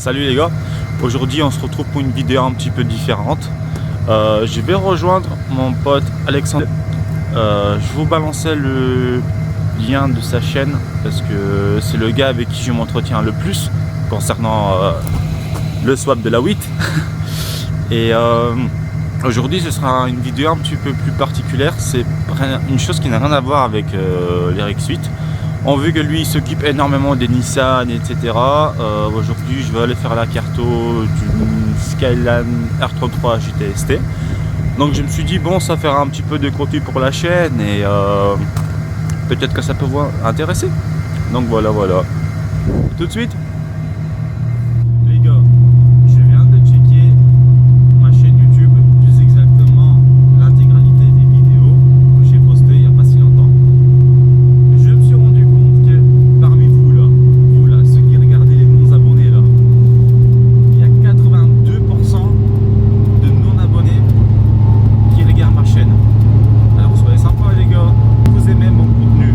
Salut les gars, aujourd'hui on se retrouve pour une vidéo un petit peu différente. Je vais rejoindre mon pote Alexandre. Je vous balançais le lien de sa chaîne parce que c'est le gars avec qui je m'entretiens le plus concernant le swap de la WIT. Et aujourd'hui ce sera une vidéo un petit peu plus particulière. C'est une chose qui n'a rien à voir avec l'RX8. On veut que lui il s'occupe énormément des Nissan, etc. Aujourd'hui je vais aller faire la carto d'une Skyline R33 GTST. Donc je me suis dit bon, ça fera un petit peu de contenu pour la chaîne et peut-être que ça peut vous intéresser. Donc voilà. Tout de suite. Les gars, je viens de checker ma chaîne YouTube, plus exactement l'intégralité des vidéos que j'ai postées il n'y a pas si longtemps. Je me suis rendu compte que parmi vous là, ceux qui regardez les non-abonnés là, il y a 82% de non-abonnés qui regardent ma chaîne. Alors soyez sympas les gars, vous aimez mon contenu,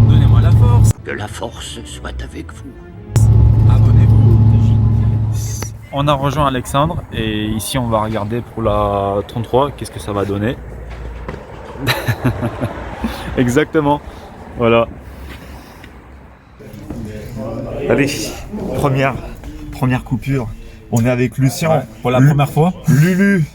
donnez-moi la force. Que la force soit avec vous. Abonnez-vous. On a rejoint Alexandre et ici on va regarder pour la 33 qu'est-ce que ça va donner. Exactement, voilà. Allez, première coupure. On est avec Lucien. Pour la première fois. Lulu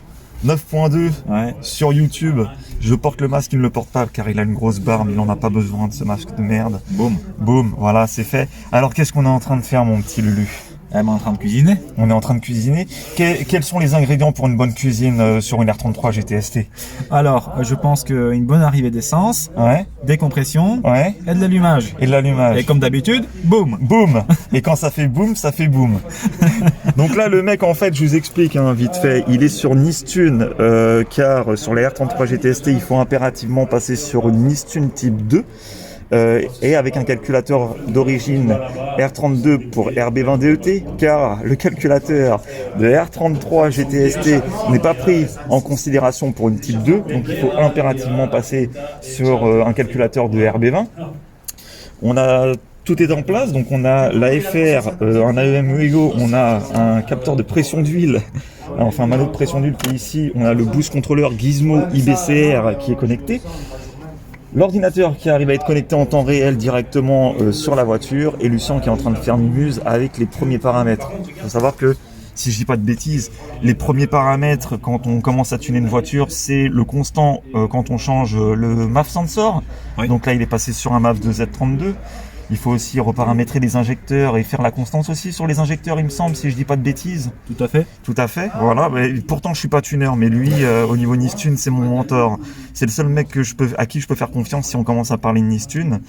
9.2 Ouais. sur YouTube. Je porte le masque, il ne le porte pas car il a une grosse barbe, il n'en a pas besoin de ce masque de merde. Boum, voilà, c'est fait. Alors qu'est-ce qu'on est en train de faire mon petit Lulu? Elle est en train de cuisiner. On est en train de cuisiner. Quels sont les ingrédients pour une bonne cuisine sur une R33 GTST? Alors, je pense qu'une bonne arrivée d'essence, Ouais, décompression ouais. et de l'allumage. Et de l'allumage. Et comme d'habitude, boum. Boum. Et quand ça fait boum, ça fait boum. Donc là, le mec, en fait, je vous explique vite fait, il est sur Nistune, car sur la R33 GTST, il faut impérativement passer sur une Nistune type 2. Et avec un calculateur d'origine R32 pour RB20 DET, car le calculateur de R33 GTST n'est pas pris en considération pour une type 2, donc il faut impérativement passer sur un calculateur de RB20. Tout est en place, donc on a l'AFR, un AEM UEGO, on a un capteur de pression d'huile, enfin un manot de pression d'huile qui est ici, on a le boost controller Gizmo IBCR qui est connecté. L'ordinateur qui arrive à être connecté en temps réel directement sur la voiture et Lucien qui est en train de faire mimuse avec les premiers paramètres. Il faut savoir que, si je dis pas de bêtises, les premiers paramètres quand on commence à tuner une voiture, c'est le constant quand on change le MAF sensor. Oui. Donc là il est passé sur un MAF de Z32. Il faut aussi reparamétrer les injecteurs et faire la constance aussi sur les injecteurs, il me semble, si je dis pas de bêtises. Tout à fait. Tout à fait, voilà. Mais pourtant, je suis pas tuner, mais lui, au niveau Nistune, c'est mon mentor. C'est le seul mec à qui je peux faire confiance si on commence à parler de Nistune.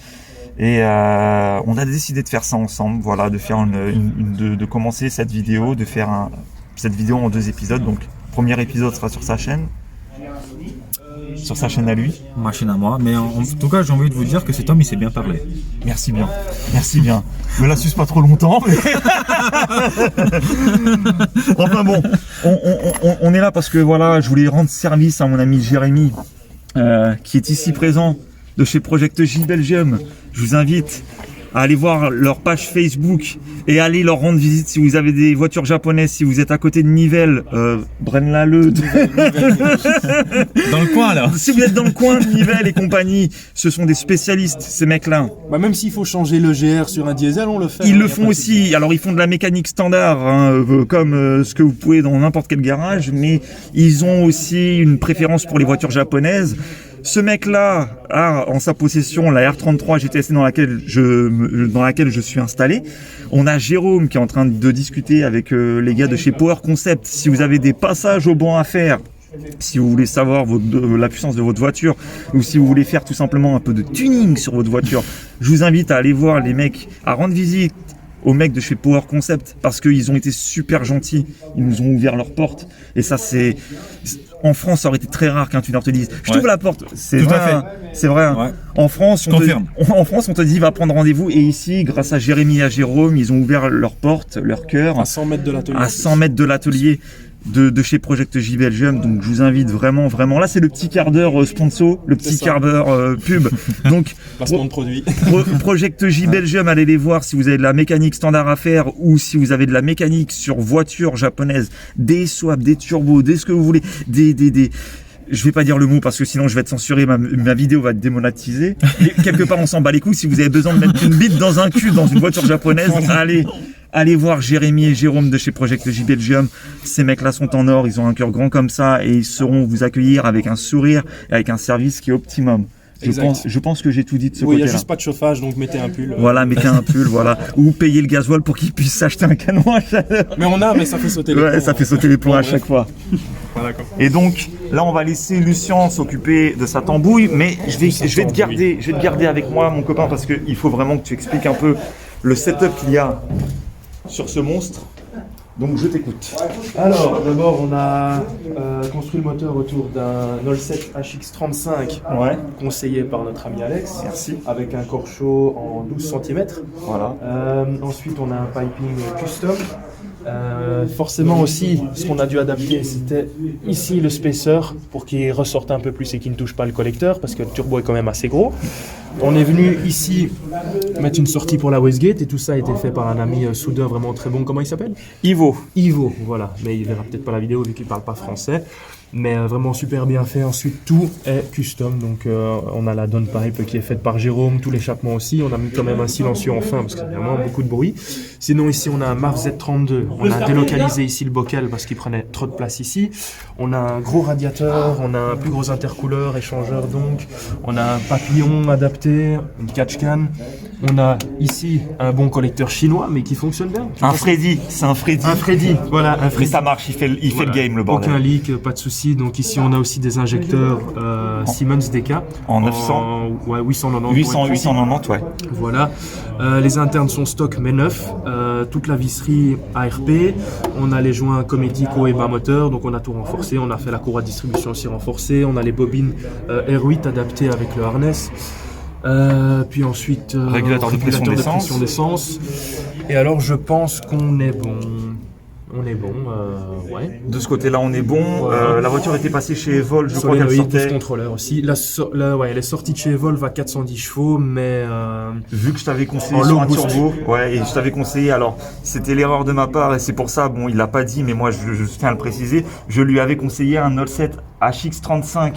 Et on a décidé de faire ça ensemble, voilà, de faire de commencer cette vidéo, de faire cette vidéo en 2 épisodes. Donc, le premier épisode sera sur sa chaîne à lui. Ma chaîne à moi. Mais en tout cas, j'ai envie de vous dire que cet homme, il s'est bien parlé. Merci bien. Me la suce pas trop longtemps. Mais... enfin bon, on est là parce que voilà, je voulais rendre service à mon ami Jérémy, qui est ici présent de chez Project J Belgium. Je vous invite à aller voir leur page Facebook et aller leur rendre visite si vous avez des voitures japonaises, si vous êtes à côté de Nivelles, Braine-l'Alleud. Dans le coin, là. Si vous êtes dans le coin de Nivelles et compagnie, ce sont des spécialistes, ces mecs-là. Bah même s'il faut changer le GR sur un diesel, on le fait. Ils le font aussi. Alors ils font de la mécanique standard, comme ce que vous pouvez dans n'importe quel garage, mais ils ont aussi une préférence pour les voitures japonaises. Ce mec-là a en sa possession la R33 GTST dans laquelle je suis installé. On a Jérôme qui est en train de discuter avec les gars de chez Power Concept. Si vous avez des passages au banc à faire, si vous voulez savoir la puissance de votre voiture ou si vous voulez faire tout simplement un peu de tuning sur votre voiture, je vous invite à aller voir les mecs, à rendre visite aux mecs de chez Power Concept parce qu'ils ont été super gentils, ils nous ont ouvert leurs portes et ça c'est... En France, ça aurait été très rare qu'un tuner te dise « Je t'ouvre la porte ». C'est Tout vrai, à fait. C'est vrai. Ouais. En France, on te dit « Va prendre rendez-vous ». Et ici, grâce à Jérémy et à Jérôme, ils ont ouvert leurs portes, leur cœur. À 100 mètres de l'atelier. À 100 mètres de l'atelier. de chez Project J Belgium. Donc je vous invite vraiment, là c'est le petit quart d'heure sponsor, le petit quart d'heure pub. Donc Placement de produit. Project J Belgium, allez les voir si vous avez de la mécanique standard à faire ou si vous avez de la mécanique sur voiture japonaise, des swaps, des turbos, des ce que vous voulez, je vais pas dire le mot parce que sinon je vais être censuré, ma vidéo va être démonétisée. Mais quelque part on s'en bat les couilles. Si vous avez besoin de mettre une bite dans un cul dans une voiture japonaise, allez voir Jérémy et Jérôme de chez Project J Belgium. Ces mecs-là sont en or, ils ont un cœur grand comme ça et ils sauront vous accueillir avec un sourire et avec un service qui est optimum. Je pense que j'ai tout dit de ce côté-là. Il n'y a juste pas de chauffage, donc mettez un pull. Voilà, mettez un pull, voilà. Ou payez le gasoil pour qu'ils puissent s'acheter un canon à chaleur. Mais ça fait sauter les plombs. Ouais, ça fait sauter les plombs à chaque fois. Ah, d'accord. Et donc, là, on va laisser Lucien s'occuper de sa tambouille, mais je vais te garder avec moi, mon copain, parce qu'il faut vraiment que tu expliques un peu le setup qu'il y a sur ce monstre. Donc, je t'écoute. Alors, d'abord, on a construit le moteur autour d'un All7 HX35 conseillé par notre ami Alex. Merci. Avec un corps chaud en 12 cm. Voilà. Ensuite, on a un piping custom. Forcément aussi, ce qu'on a dû adapter, c'était ici le spacer pour qu'il ressorte un peu plus et qu'il ne touche pas le collecteur parce que le turbo est quand même assez gros. On est venu ici mettre une sortie pour la Westgate et tout ça a été fait par un ami soudeur vraiment très bon. Comment il s'appelle ? Ivo, voilà. Mais il verra peut-être pas la vidéo vu qu'il parle pas français. Mais vraiment super bien fait. Ensuite, tout est custom. Donc, on a la downpipe qui est faite par Jérôme, tout l'échappement aussi. On a mis quand même un silencieux en fin parce qu'il y a vraiment beaucoup de bruit. Sinon, ici, on a un MAF Z32. On a délocalisé ici le bocal parce qu'il prenait trop de place ici. On a un gros radiateur, on a un plus gros intercouleur, échangeur donc. On a un papillon adapté, une catch can. On a ici un bon collecteur chinois, mais qui fonctionne bien. c'est un Freddy. Un Freddy, voilà, un Mais Freddy. ça marche, il fait le game, le bordel. Aucun leak, pas de souci. Donc ici, on a aussi des injecteurs Siemens DK. En 900 Ouais, 890. 890, ouais. Voilà. Les internes sont stock mais neufs. Toute la visserie ARP. On a les joints Cometico et bas moteur, donc on a tout renforcé. On a fait la courroie de distribution aussi renforcée. On a les bobines R8 adaptées avec le harness. Puis ensuite, Régulateur de pression d'essence. Et alors, je pense qu'on est bon. On est bon, ouais. De ce côté-là, on est bon. La voiture était passée chez Evol, je crois qu'elle Solénoïde, sortait. contrôleur aussi. Elle est sortie de chez Evolve à 410 chevaux, mais Vu que je t'avais conseillé en sur low un boost. turbo, ouais, et je t'avais conseillé, alors c'était l'erreur de ma part et c'est pour ça, bon, il l'a pas dit, mais moi je tiens à le préciser, je lui avais conseillé un All7 HX35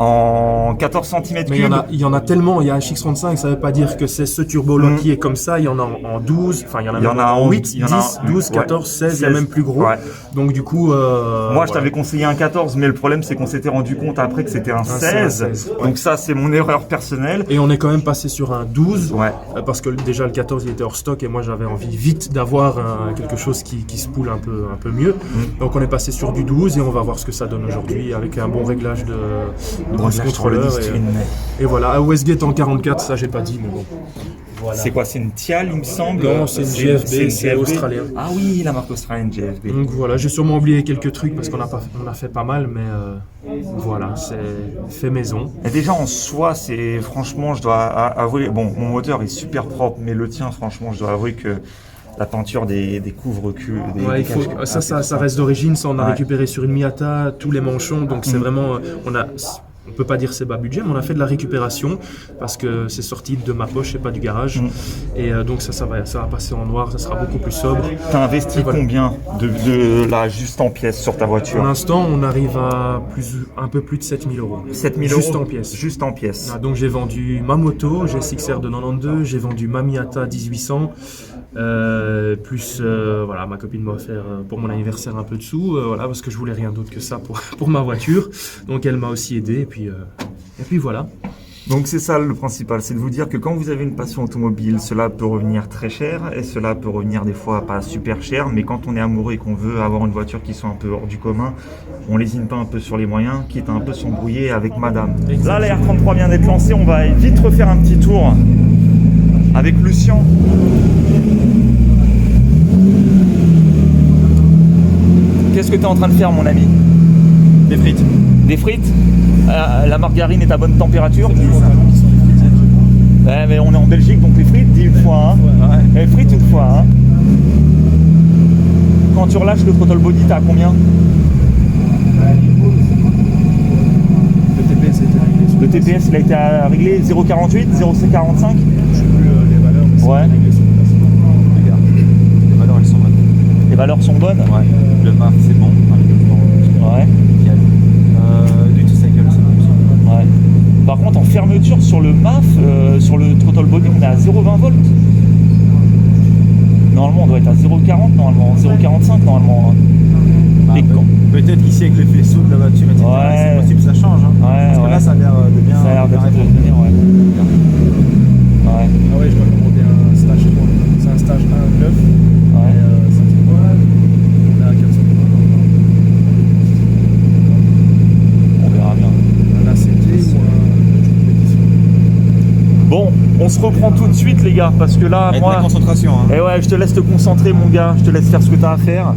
en 14 cm3. Mais il y en a tellement, il y a un HX35, ça veut pas dire que c'est ce turbo-là qui est comme ça, il y en a en 12, enfin il y en a même en 8, 10, 12, 14, 16, il y a même plus gros. Ouais. Donc du coup... Moi je t'avais conseillé un 14, mais le problème c'est qu'on s'était rendu compte après que c'était un 16. Ouais. Donc ça c'est mon erreur personnelle. Et on est quand même passé sur un 12, Ouais. parce que déjà le 14 il était hors stock et moi j'avais envie vite d'avoir quelque chose qui se poule un peu mieux. Donc on est passé sur du 12 et on va voir ce que ça donne aujourd'hui avec un bon réglage de contrôleur. Et voilà, Westgate en 44, ça j'ai pas dit, mais bon. Voilà. C'est quoi? C'est une Tial, il me semble? Non, c'est une GFB, c'est australien. Ah oui, la marque australienne GFB. Donc voilà, j'ai sûrement oublié quelques trucs parce qu'on a fait pas mal, mais voilà, c'est fait maison. Et déjà en soi, c'est franchement, je dois avouer, bon, mon moteur est super propre, mais le tien, franchement, je dois avouer que la peinture des couvre-culs, ça reste d'origine, ça on a récupéré sur une Miata, tous les manchons, donc c'est vraiment, on peut pas dire c'est bas budget, mais on a fait de la récupération parce que c'est sorti de ma poche et pas du garage. Et donc ça va passer en noir, ça sera beaucoup plus sobre. T'as investi combien de là juste en pièces sur ta voiture? Pour l'instant, on arrive à un peu plus de 7 000 €. 7 000 juste € en pièces. Juste en pièces. Ah, donc j'ai vendu ma moto, GSX-R de 92, j'ai vendu ma Miata 1800. Plus voilà, ma copine m'a offert pour mon anniversaire un peu de sous, voilà, parce que je voulais rien d'autre que ça pour ma voiture, donc elle m'a aussi aidé et puis voilà. Donc c'est ça le principal, c'est de vous dire que quand vous avez une passion automobile, cela peut revenir très cher et cela peut revenir des fois pas super cher, mais quand on est amoureux et qu'on veut avoir une voiture qui soit un peu hors du commun, on lésine pas un peu sur les moyens, quitte à un peu s'embrouiller avec madame. Là la R33 vient d'être lancée, on va vite refaire un petit tour avec Lucien. Qu'est-ce que tu es en train de faire, mon ami? Des frites. Des frites? La margarine est à bonne température? Ouais, mais on est en Belgique, donc les frites, dis une fois. Hein. Ouais. Les frites une fois. Hein. Quand voiture là, le throttle body, t'as à combien? Le TPS a été réglé. Le TPS il a été réglé 0,48, 0,45. Je sais plus les valeurs, mais Ouais. c'est réglé sur place. Regarde, les valeurs elles sont bonnes. Les valeurs sont bonnes. Ouais, le MAF c'est bon. Ouais. Du T-Cycle c'est bon aussi. Ouais. Par contre, en fermeture sur le MAF, sur le throttle body, on est à 0,20 volts. Normalement, on doit être à 0,40 normalement, 0,45 normalement. Hein. Ah, Et quand- peut-être qu'ici avec le faisceau de la voiture, etc., Ouais. c'est possible que ça change. Hein. Ouais, Parce que ouais. là ça a l'air de bien. Ça a l'air d'être bien répondre. bien, ouais. Ouais. Ah ouais, je dois commander un stage 3. C'est un stage 1 neuf. Ouais. Et 5 étoiles. On est à 400 €. On verra bien. Un ACT ou un compétition. Bon, on se reprend tout de suite les gars, parce que là, Avec moi... la concentration. Hein. Eh ouais, je te laisse te concentrer mon gars, je te laisse faire ce que t'as à faire.